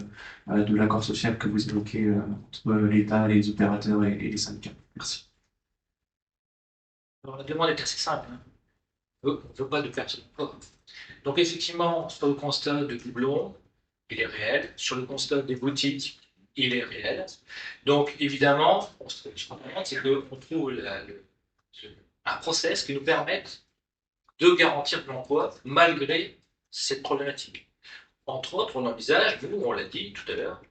G: de l'accord social que vous évoquez entre l'État, les opérateurs et les syndicats? Merci.
A: Alors, la demande est assez simple. Hein. On ne veut pas de perte d'emploi. Donc effectivement, sur le constat de doublon, il est réel. Sur le constat des boutiques, il est réel. Donc évidemment, ce qu'on demande, c'est qu'on trouve un process qui nous permette de garantir l'emploi malgré cette problématique. Entre autres, on envisage, nous, on l'a dit tout à l'heure,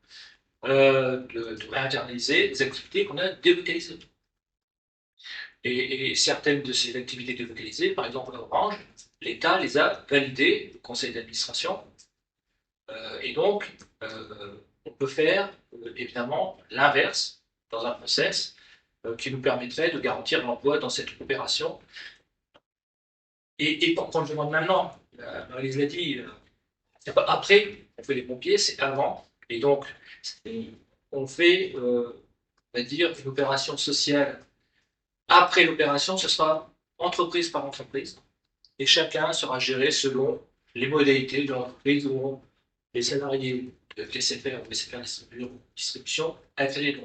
A: de réinternaliser des activités qu'on a délocalisées. Et certaines de ces activités délocalisées, par exemple Orange, l'État les a validées au conseil d'administration. Et donc, on peut faire évidemment l'inverse dans un process qui nous permettrait de garantir l'emploi dans cette opération. Et quand je demande maintenant, Marie l'a dit, c'est pas après on fait les pompiers, c'est avant. Et donc, on fait, on va dire, une opération sociale. Après l'opération, ce sera entreprise par entreprise. Et chacun sera géré selon les modalités de l'entreprise où les salariés de TCFR ou SFR distribution atterrent.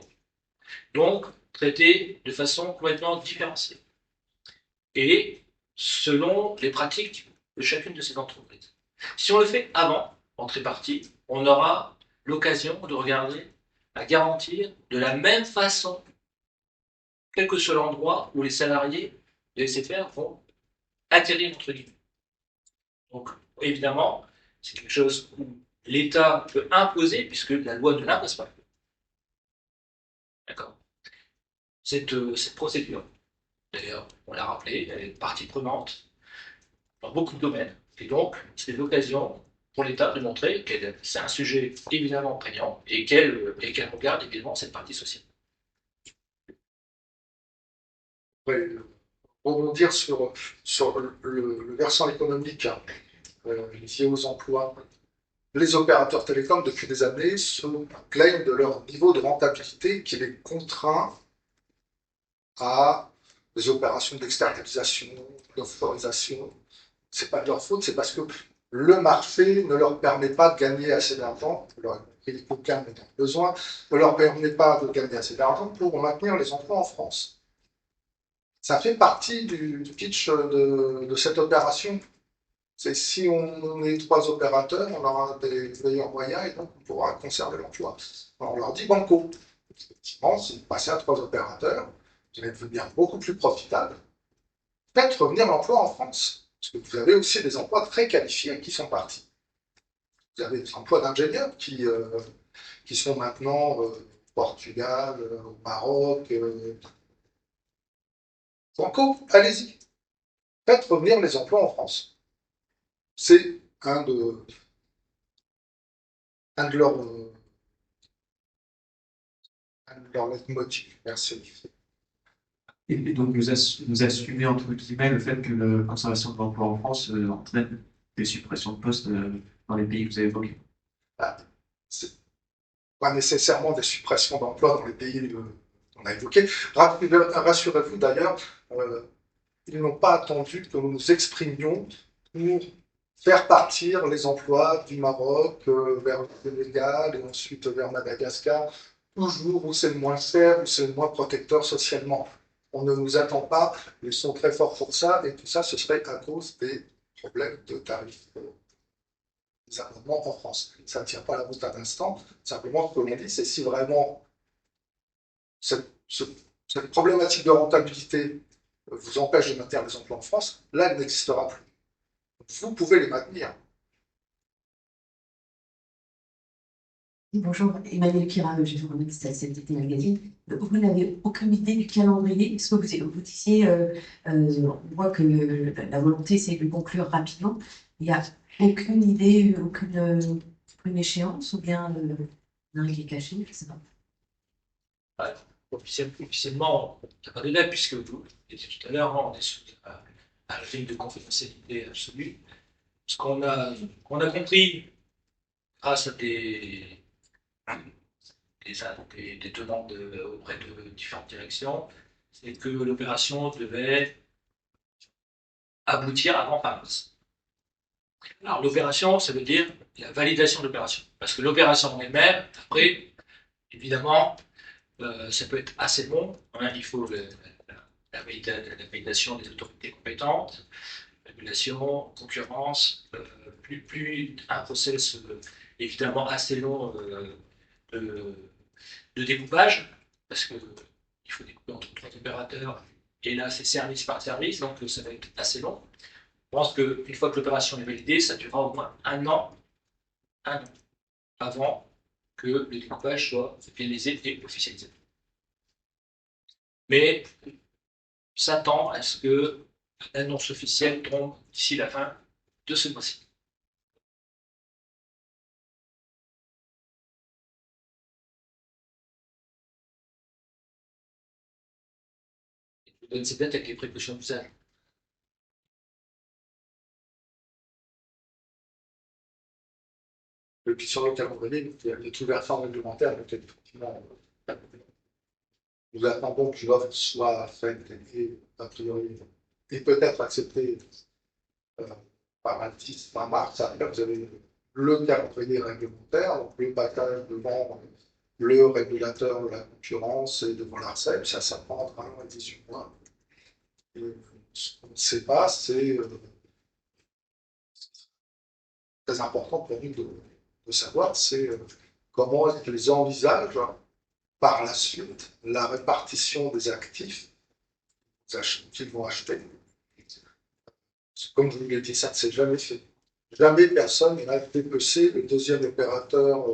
A: Donc, traités de façon complètement différenciée. Et selon les pratiques de chacune de ces entreprises. Si on le fait avant, en tripartite, on aura l'occasion de regarder à garantir de la même façon, quel que soit l'endroit où les salariés de SFR vont atterrir, entre guillemets. Donc, évidemment, c'est quelque chose où l'État peut imposer, puisque la loi ne l'impose pas. D'accord. Cette procédure, d'ailleurs, on l'a rappelé, elle est partie prenante dans beaucoup de domaines. Et donc, c'est l'occasion pour l'État de montrer que c'est un sujet évidemment prégnant et qu'elle regarde évidemment cette partie sociale.
B: Ouais, rebondir sur le versant économique lié aux emplois. Les opérateurs télécoms, depuis des années, se plaignent de leur niveau de rentabilité qui les contraint à des opérations d'externalisation, d'offshoreisation. C'est pas de leur faute, c'est parce que le marché ne leur permet pas de gagner assez d'argent, aucun n'en a besoin, ne leur permet pas de gagner assez d'argent pour maintenir les emplois en France. Ça fait partie du pitch de cette opération. C'est si on est 3 opérateurs, on aura des meilleurs moyens et donc on pourra conserver l'emploi. On leur dit banco. Effectivement, si vous passez à 3 opérateurs, vous allez devenir beaucoup plus profitable. Faites revenir l'emploi en France. Parce que vous avez aussi des emplois très qualifiés qui sont partis. Vous avez des emplois d'ingénieurs qui sont maintenant au Portugal, au Maroc. Banco, allez-y. Faites revenir les emplois en France. C'est un de leurs leitmotifs. Merci.
G: Et donc, vous assumez, entre guillemets, le fait que la conservation de l'emploi en France entraîne des suppressions de postes dans les pays que vous avez évoqués.
B: C'est pas nécessairement des suppressions d'emplois dans les pays qu'on a évoqués. Rassurez-vous d'ailleurs, ils n'ont pas attendu que nous nous exprimions pour faire partir les emplois du Maroc vers le Sénégal et ensuite vers Madagascar, toujours où c'est le moins cher, où c'est le moins protecteur socialement. On ne nous attend pas, ils sont très forts pour ça, et tout ça, ce serait à cause des problèmes de tarifs des abonnements en France. Ça ne tient pas la route à l'instant. Simplement, ce que l'on dit, c'est si vraiment cette problématique de rentabilité vous empêche de maintenir les emplois en France, là, elle n'existera plus. Vous pouvez les maintenir.
H: Bonjour, Emmanuel Pira, journaliste à CFDT Magazine. Vous n'avez aucune idée du calendrier. Est-ce que vous disiez, on voit que la volonté, c'est de conclure rapidement. Il n'y a aucune idée, aucune échéance, ou bien rien qui est caché, je ne sais pas.
A: Officiellement, il n'y a pas de date, puisque vous étiez tout à l'heure, on est sur à la ligne de confidentialité absolue. Ce qu'on a compris grâce à des demandes auprès de différentes directions, c'est que l'opération devait aboutir avant fin mars. Alors l'opération, ça veut dire la validation de l'opération. Parce que l'opération en elle-même, après, évidemment, ça peut être assez long. Hein, il faut la validation des autorités compétentes, régulation, concurrence, plus un process évidemment assez long de découpage, parce qu'il faut découper entre 3 opérateurs, et là c'est service par service, donc ça va être assez long. Je pense qu'une fois que l'opération est validée, ça durera au moins un an avant que le découpage soit finalisé et officialisé. Mais s'attend à ce que l'annonce officielle tombe d'ici la fin de ce mois-ci. Je vous donne ces dates avec les précautions d'usage.
B: Et puis sur le calendrier, il y a des ouvertures réglementaires, donc effectivement, nous attendons que l'offre soit faite et, a priori, et peut-être acceptée par un 10, par mars. Après, vous avez le calendrier réglementaire, donc le passage devant le régulateur de la concurrence et devant l'ARCEP, ça prendra 18 mois. Et ce qu'on ne sait pas, c'est très important pour nous de savoir, c'est comment est-ce qu'ils envisagent par la suite la répartition des actifs qu'ils vont acheter. Comme je vous l'ai dit, ça ne s'est jamais fait. Jamais personne n'a dépecé le deuxième opérateur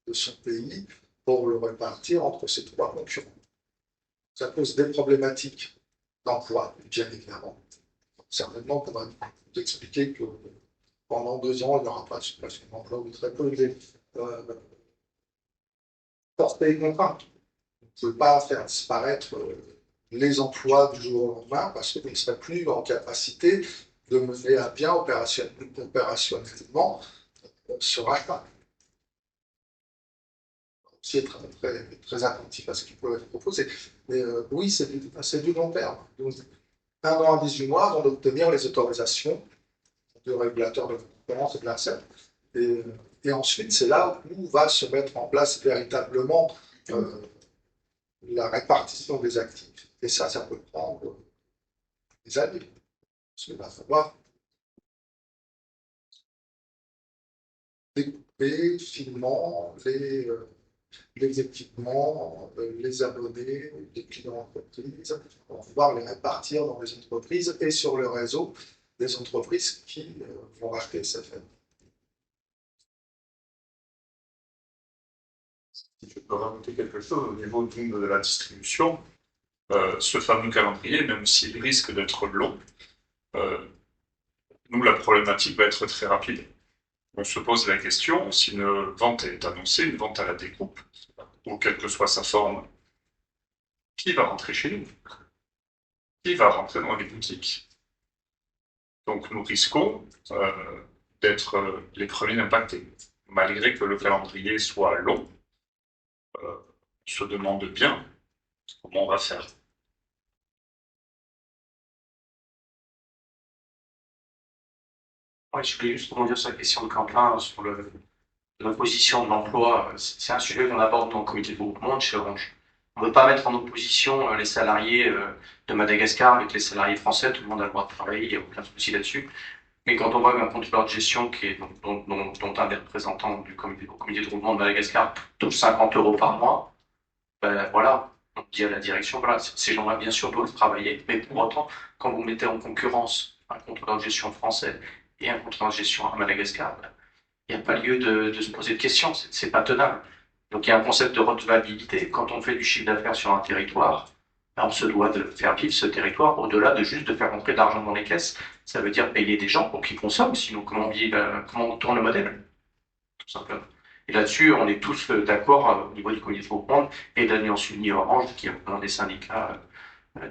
B: de son pays pour le répartir entre ses 3 concurrents. Ça pose des problématiques d'emploi, bien évidemment. Certainement, on va vous expliquer que pendant 2 ans, il n'y aura pas de suppression d'emploi ou très peu de force et contraintes. Vous ne pouvez pas faire disparaître les emplois du jour au lendemain parce que vous ne serez plus en capacité de mener à bien opérationnellement ce rachat. Aussi être très attentif à ce qui peut être proposé. Mais oui, c'est du long terme. Donc, 1 an à 18 mois avant d'obtenir les autorisations du régulateur de la concurrence et de l'ARCEP. Et ensuite, c'est là où va se mettre en place véritablement la répartition des actifs. Et ça peut prendre des années. Parce qu'il va falloir découper finement les équipements, les abonnés, les clients entreprises, pour pouvoir les répartir dans les entreprises et sur le réseau des entreprises qui vont racheter SFR.
C: Si je peux rajouter quelque chose au niveau de la distribution, ce fameux calendrier, même s'il risque d'être long, nous, la problématique va être très rapide. On se pose la question, si une vente est annoncée, une vente à la découpe, ou quelle que soit sa forme, qui va rentrer chez nous? Qui va rentrer dans les boutiques? Donc nous risquons d'être les premiers impactés. Malgré que le calendrier soit long, on se demande bien comment on va faire.
D: Ouais, je voulais juste rebondir sur la question de Quentin, sur l'opposition de l'emploi. C'est un sujet qu'on aborde dans le comité de groupement de chez Orange. On ne veut pas mettre en opposition les salariés de Madagascar avec les salariés français. Tout le monde a le droit de travailler, il n'y a aucun souci là-dessus. Mais quand on voit qu'un contrôleur de gestion dont un des représentants du comité de groupement de Madagascar touche 50 € par mois, ben voilà, on dit à la direction, voilà, ces gens-là bien sûr doivent travailler, mais pour autant, quand vous mettez en concurrence un contrôleur de gestion français et un contrôleur de gestion à Madagascar, ben, il n'y a pas lieu de se poser de questions, c'est pas tenable. Donc il y a un concept de redevabilité. Quand on fait du chiffre d'affaires sur un territoire, on se doit de faire vivre ce territoire au-delà de juste de faire rentrer de l'argent dans les caisses. Ça veut dire payer des gens pour qu'ils consomment, sinon comment on tourne le modèle, tout simplement. Et là-dessus, on est tous d'accord au niveau du comité de groupement et de l'Alliance Unie Orange, qui est un des syndicats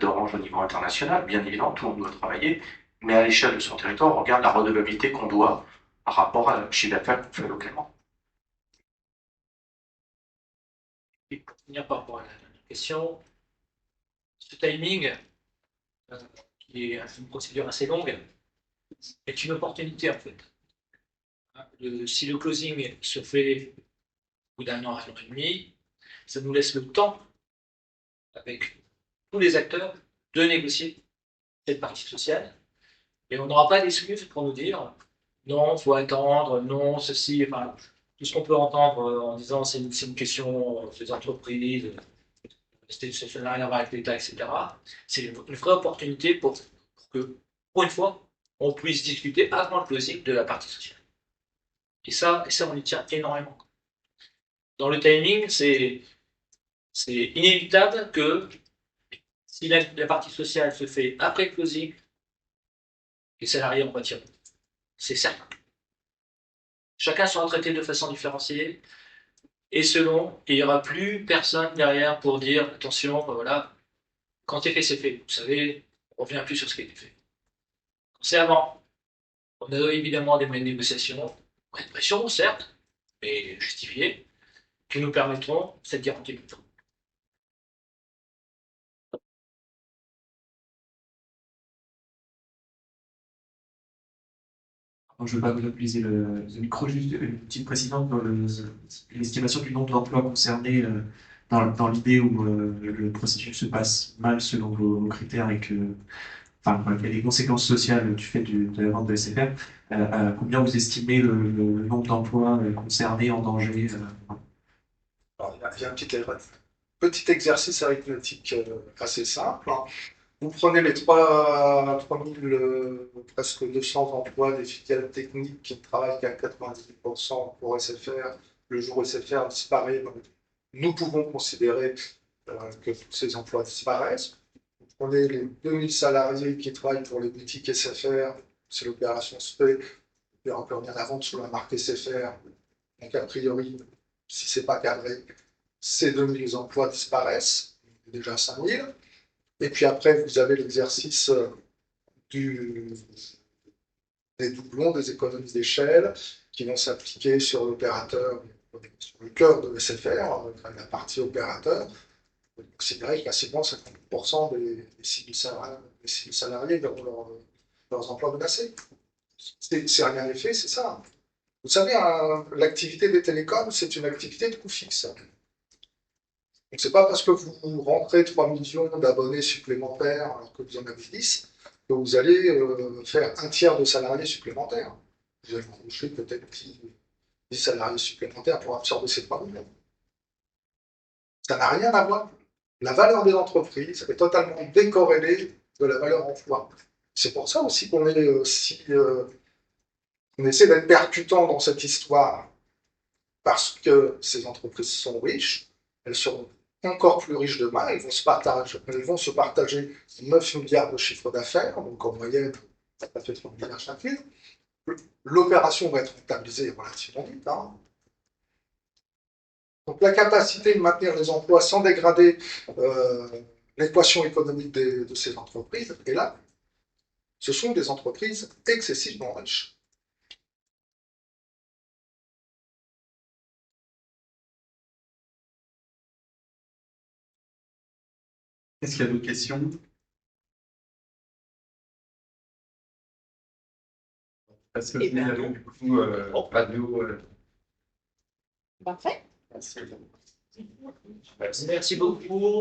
D: d'Orange au niveau international. Bien évidemment, tout le monde doit travailler, mais à l'échelle de son territoire, on regarde la redevabilité qu'on doit par rapport à le chiffre d'affaires qu'on fait localement.
A: Et pour finir par rapport à la question, ce timing, qui est une procédure assez longue, est une opportunité en fait. Si le closing se fait au bout d'1 an à 1 an et demi, ça nous laisse le temps, avec tous les acteurs, de négocier cette partie sociale. Et on n'aura pas d'excuses pour nous dire non, il faut attendre, non, ceci, enfin, tout ce qu'on peut entendre en disant c'est une question des entreprises, ça n'a rien à voir avec l'État, etc. C'est une vraie opportunité pour que, pour une fois, on puisse discuter avant le closing de la partie sociale. Et ça, on y tient énormément. Dans le timing, c'est inévitable que si la partie sociale se fait après le closing, les salariés en pâtiront. C'est certain. Chacun sera traité de façon différenciée et selon, il n'y aura plus personne derrière pour dire attention, voilà, quand c'est fait, c'est fait. Vous savez, on ne revient plus sur ce qui a été fait. Quand c'est avant, on a évidemment des moyens de négociation, de pression, certes, mais justifiés, qui nous permettront cette garantie du temps.
G: Je ne vais pas monopoliser le micro, juste une petite précision dans l'estimation du nombre d'emplois concernés dans l'idée où le processus se passe mal selon vos critères et que, enfin, il y a des conséquences sociales du fait de la vente de SFR. Combien vous estimez le nombre d'emplois concernés en danger
B: Alors, il y a un petit exercice arithmétique assez simple. Vous prenez les 3000, presque 200 emplois des filiales techniques qui ne travaillent qu'à 98% pour SFR. Le jour où SFR disparaît, nous pouvons considérer que tous ces emplois disparaissent. Vous prenez les 2000 salariés qui travaillent pour les boutiques SFR, si l'opération se fait, Il n'y aura plus rien à vendre sous la marque SFR. Donc, a priori, si ce n'est pas cadré, ces 2000 emplois disparaissent, déjà 5000. Et puis après, vous avez l'exercice des doublons, des économies d'échelle qui vont s'appliquer sur l'opérateur, sur le cœur de SFR, la partie opérateur. C'est vrai que quasiment 50% des 6 000 salariés verront leurs emplois menacés. C'est rien n'est fait, c'est ça. Vous savez, l'activité des télécoms, c'est une activité de coût fixe. Donc, c'est pas parce que vous rentrez 3 millions d'abonnés supplémentaires alors que vous en avez 10 que vous allez faire un tiers de salariés supplémentaires. Vous allez embaucher peut-être 10 salariés supplémentaires pour absorber ces 3 millions. Ça n'a rien à voir. La valeur des entreprises est totalement décorrélée de la valeur emploi. C'est pour ça aussi qu'on on essaie d'être percutant dans cette histoire, parce que ces entreprises sont riches, elles seront encore plus riches demain, elles vont se partager 9 milliards de chiffre d'affaires, donc en moyenne, ça fait 30 milliards chacune. L'opération va être rentabilisée relativement vite. Hein. Donc la capacité de maintenir les emplois sans dégrader l'équation économique de ces entreprises est là. Ce sont des entreprises excessivement riches.
I: Est-ce qu'il y a d'autres questions? Parce que
F: Eh ben,
I: du coup, radio.
F: Parfait.
A: Merci beaucoup.